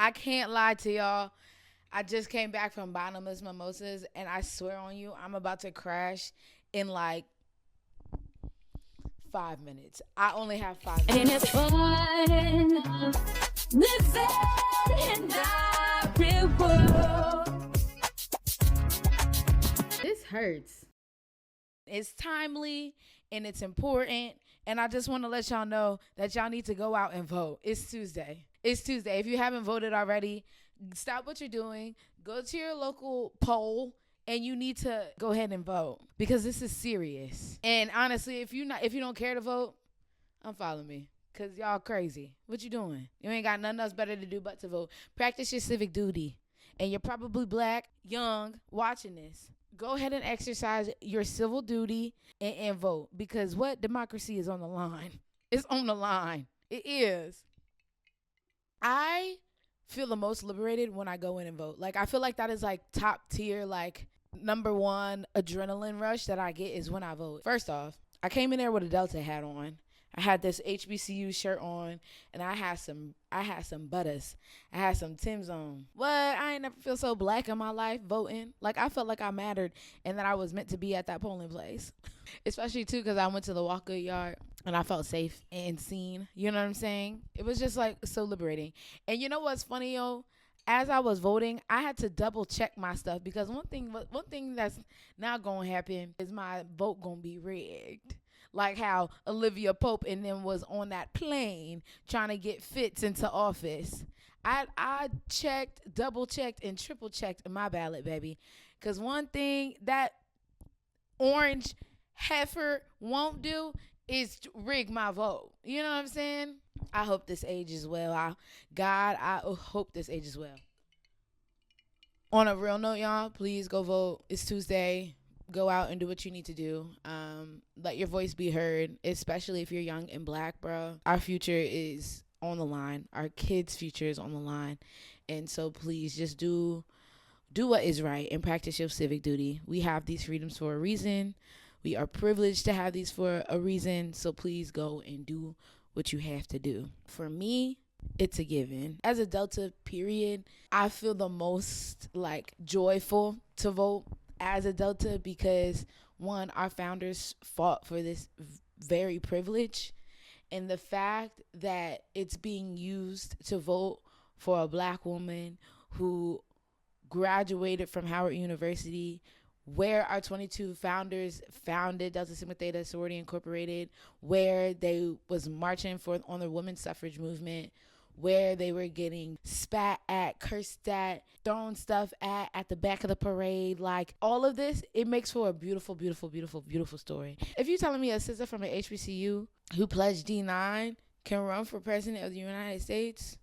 I can't lie to y'all. I just came back from bottomless mimosas, and I swear on you, I'm about to crash in like 5 minutes. I only have 5 minutes. And it's fun living in the real world. This hurts. It's timely and it's important. And I just want to let y'all know that y'all need to go out and vote. It's Tuesday. It's Tuesday. If you haven't voted already, stop what you're doing. Go to your local poll and you need to go ahead and vote because this is serious. And honestly, if you don't care to vote, unfollow me. Cause y'all crazy. What you doing? You ain't got nothing else better to do but to vote. Practice your civic duty. And you're probably black, young, watching this. Go ahead and exercise your civil duty and vote. Because what? Democracy is on the line. It's on the line. It is. I feel the most liberated when I go in and vote. Like, I feel like that is like top tier, like number one adrenaline rush that I get is when I vote. First off, I came in there with a Delta hat on. I had this HBCU shirt on, and I had some butters. I had some Timbs on. What? I ain't never feel so black in my life voting. Like, I felt like I mattered and that I was meant to be at that polling place. Especially, too, because I went to the walk-good yard, and I felt safe and seen. You know what I'm saying? It was just, like, so liberating. And you know what's funny, yo? As I was voting, I had to double check my stuff because one thing that's not going to happen is my vote going to be rigged. Like how Olivia Pope and them was on that plane trying to get Fitz into office. I checked, double checked, and triple checked my ballot, baby. Because one thing that orange heifer won't do is rig my vote. You know what I'm saying? I hope this ages well. I hope this ages well. On a real note, y'all, please go vote. It's Tuesday. Go out and do what you need to do. Let your voice be heard, especially if you're young and black, bro. Our future is on the line. Our kids' future is on the line. And so please just do what is right and practice your civic duty. We have these freedoms for a reason. We are privileged to have these for a reason. So please go and do what you have to do. For me, it's a given. As a Delta, period, I feel the most like joyful to vote as a Delta because one, our founders fought for this very privilege, and the fact that it's being used to vote for a black woman who graduated from Howard University, where our 22 founders founded Delta Sigma Theta Sorority Incorporated, where they was marching on the women's suffrage movement, where they were getting spat at, cursed at, thrown stuff at the back of the parade. Like, all of this, it makes for a beautiful, beautiful, beautiful, beautiful story. If you're telling me a sister from an HBCU who pledged D9 can run for president of the United States,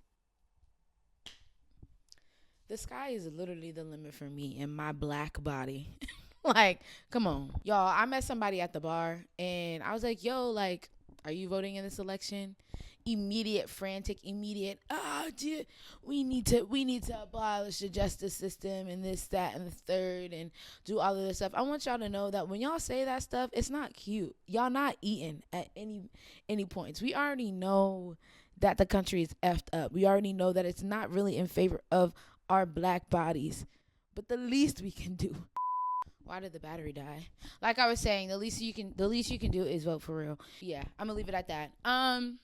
the sky is literally the limit for me and my black body. Like, come on. Y'all, I met somebody at the bar, and I was like, yo, like, are you voting in this election? Immediate, dude, we need to abolish the justice system and this, that, and the third, and do all of this stuff. I want y'all to know that when y'all say that stuff, it's not cute. Y'all not eating at any points. We already know that the country is effed up. We already know that it's not really in favor of our black bodies. But the least we can do. Why did the battery die? Like I was saying, the least you can do is vote for real. Yeah, I'm gonna leave it at that.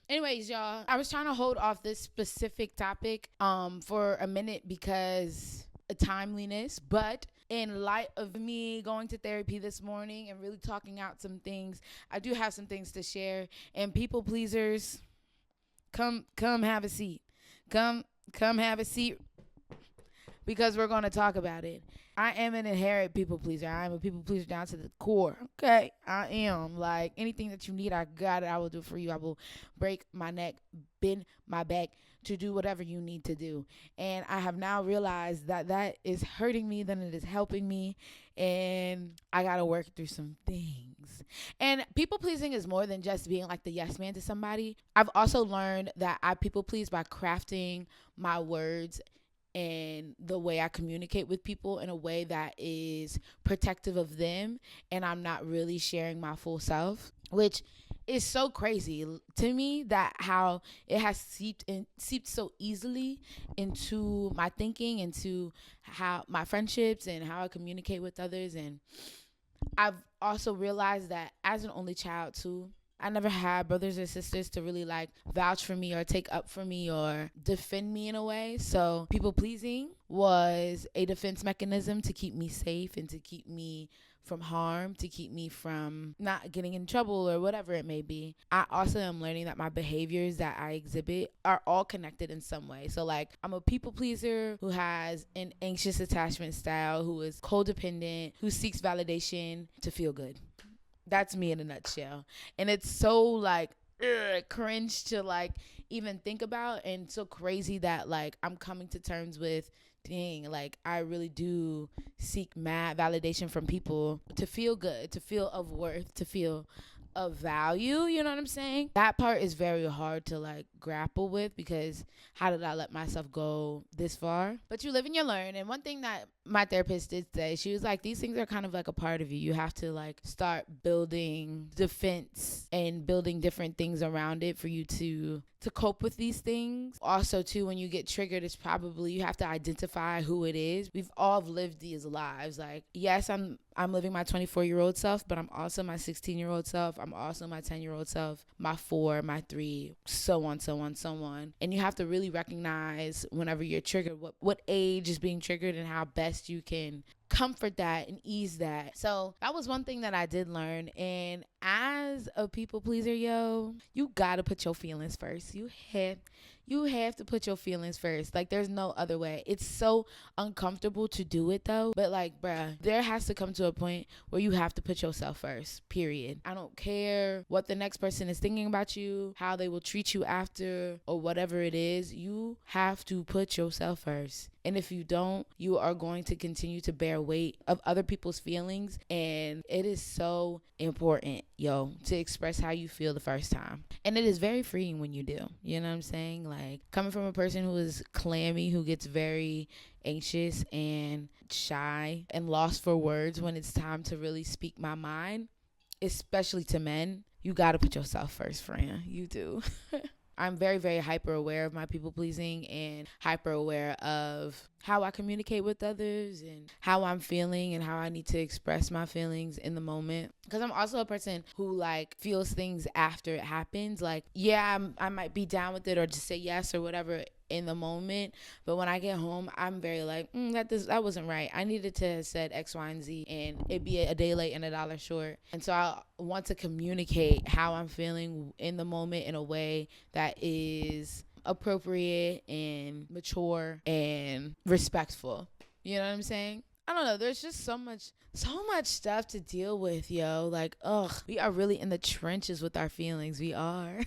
Anyways, y'all, I was trying to hold off this specific topic for a minute because of timeliness, but in light of me going to therapy this morning and really talking out some things, I do have some things to share. And people pleasers, come have a seat. Come have a seat because we're going to talk about it. I am an inherent people pleaser. I am a people pleaser down to the core. Okay, I am. Like, anything that you need, I got it. I will do for you. I will break my neck, bend my back to do whatever you need to do. And I have now realized that is hurting me than it is helping me. And I got to work through some things. And people pleasing is more than just being like the yes man to somebody. I've also learned that I people please by crafting my words and the way I communicate with people in a way that is protective of them, and I'm not really sharing my full self, which it's so crazy to me that how it has seeped so easily into my thinking, into how my friendships and how I communicate with others. And I've also realized that as an only child too, I never had brothers or sisters to really like vouch for me or take up for me or defend me in a way. So people pleasing was a defense mechanism to keep me safe and to keep me from harm, to keep me from not getting in trouble or whatever it may be. I also am learning that my behaviors that I exhibit are all connected in some way. So like I'm a people pleaser who has an anxious attachment style, who is codependent, who seeks validation to feel good. That's me in a nutshell. And it's so like cringe to like even think about, and so crazy that like I'm coming to terms with, dang, like I really do seek mad validation from people to feel good, to feel of worth, to feel of value. You know what I'm saying? That part is very hard to like grapple with, because how did I let myself go this far? But you live and you learn. And one thing that my therapist did say, she was like, these things are kind of like a part of you. You have to like start building defense and building different things around it for you to cope with these things. Also too, when you get triggered, it's probably, you have to identify who it is. We've all lived these lives. Like, yes, I'm living my 24-year-old self, but I'm also my 16-year-old self. I'm also my 10-year-old self, my 4, my 3, so on, so on, so on. And you have to really recognize whenever you're triggered, what age is being triggered and how best you can comfort that and ease that. So that was one thing that I did learn. And as a people pleaser, yo, you gotta put your feelings first. You have to put your feelings first. Like, there's no other way. It's so uncomfortable to do it though. But like, bruh, there has to come to a point where you have to put yourself first, period. I don't care what the next person is thinking about you, how they will treat you after, or whatever it is. You have to put yourself first. And if you don't, you are going to continue to bear weight of other people's feelings. And it is so important, yo, to express how you feel the first time. And it is very freeing when you do. You know what I'm saying? Like, coming from a person who is clammy, who gets very anxious and shy and lost for words when it's time to really speak my mind, especially to men, you got to put yourself first, friend. You do. I'm very, very hyper aware of my people pleasing and hyper aware of how I communicate with others and how I'm feeling and how I need to express my feelings in the moment. Because I'm also a person who like feels things after it happens. Like, yeah, I might be down with it or just say yes or whatever in the moment, but when I get home, I'm very like, that wasn't right. I needed to have said X, Y, and Z, and it'd be a day late and $1 short. And so I want to communicate how I'm feeling in the moment in a way that is appropriate and mature and respectful. You know what I'm saying? I don't know. There's just so much stuff to deal with, yo. Like, we are really in the trenches with our feelings. We are.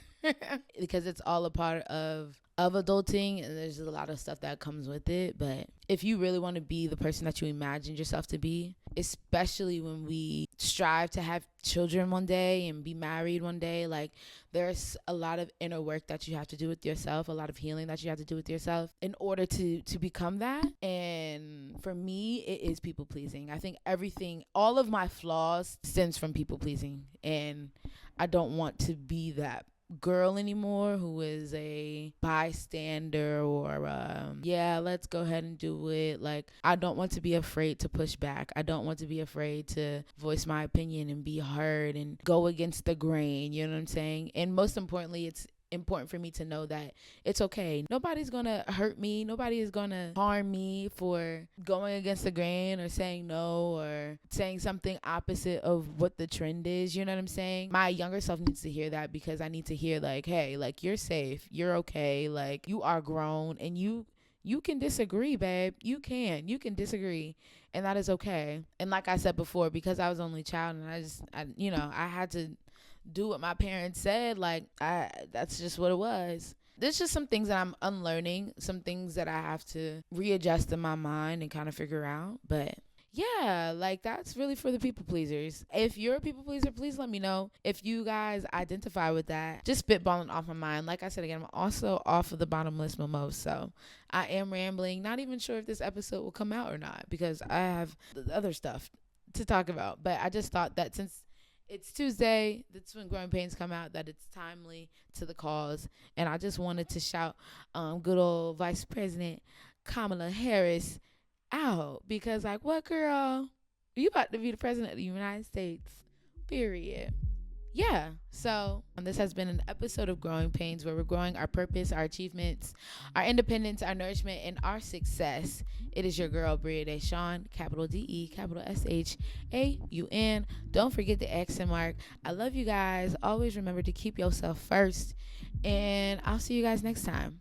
Because it's all a part of adulting, and there's a lot of stuff that comes with it. But if you really want to be the person that you imagined yourself to be, especially when we strive to have children one day and be married one day, like, there's a lot of inner work that you have to do with yourself, a lot of healing that you have to do with yourself in order to become that. And for me, it is people pleasing. I think all of my flaws stems from people pleasing, and I don't want to be that girl anymore who is a bystander or let's go ahead and do it. Like, I don't want to be afraid to push back. I don't want to be afraid to voice my opinion and be heard and go against the grain. You know what I'm saying? And most importantly, it's important for me to know that it's okay. Nobody's gonna hurt me. Nobody is gonna harm me for going against the grain or saying no or saying something opposite of what the trend is. You know what I'm saying? My younger self needs to hear that, because I need to hear like, hey, like, you're safe, you're okay, like, you are grown, and you can disagree, babe. You can disagree, and that is okay. And like I said before, because I was only child and I had to do what my parents said, like, that's just what it was. There's just some things that I'm unlearning, some things that I have to readjust in my mind and kind of figure out. But yeah, like, that's really for the people pleasers. If you're a people pleaser, please let me know if you guys identify with that. Just spitballing off my mind. Like I said again, I'm also off of the bottomless mimosa, so I am rambling. Not even sure if this episode will come out or not, because I have other stuff to talk about. But I just thought that since It's Tuesday. That's when Growing Pains come out. That it's timely to the cause. And I just wanted to shout good old Vice President Kamala Harris out because, like, what, girl? You about to be the president of the United States. Period. Yeah. So this has been an episode of Growing Pains where we're growing our purpose, our achievements, our independence, our nourishment, and our success. It is your girl, Bria Deshawn, capital DE, capital SHAUN. Don't forget the accent mark. I love you guys. Always remember to keep yourself first. And I'll see you guys next time.